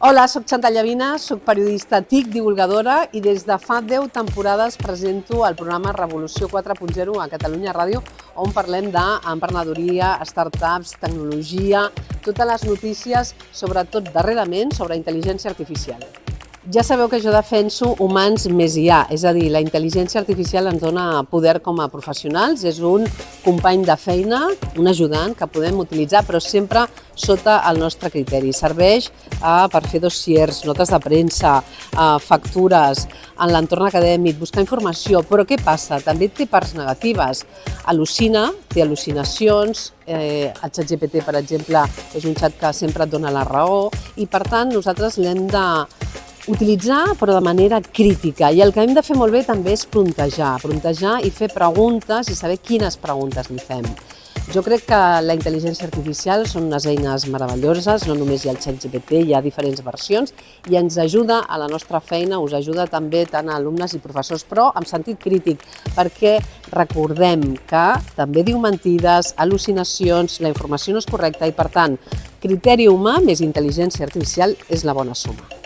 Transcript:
Hola, soc Chantal Llavina, soc periodista TIC, divulgadora i des de fa 10 temporades presento el programa Revolució 4.0 a Catalunya Ràdio, on parlem d'emprenedoria, startups, tecnologia, totes les notícies, sobretot darrerament, sobre intel·ligència artificial. Ja sabeu que jo defenso humans més IA, és a dir, la intel·ligència artificial ens dona poder com a professionals, és un company de feina, un ajudant que podem utilitzar, però sempre sota el nostre criteri. Serveix per fer dossiers, notes de premsa, factures, en l'entorn acadèmic, buscar informació, però què passa? També té parts negatives. Al·lucina, té al·lucinacions, el ChatGPT, per exemple, és un xat que sempre et dona la raó i, per tant, nosaltres l'hem de utilitzar però de manera crítica, i el que hem de fer molt bé també és frontejar i fer preguntes i saber quines preguntes li fem. Jo crec que la intel·ligència artificial són unes eines meravelloses, no només hi ha el ChatGPT, hi ha diferents versions i ens ajuda a la nostra feina, us ajuda també tant a alumnes i professors, però amb sentit crític, perquè recordem que també diu mentides, al·lucinacions, la informació no és correcta i, per tant, criteri humà més intel·ligència artificial és la bona suma.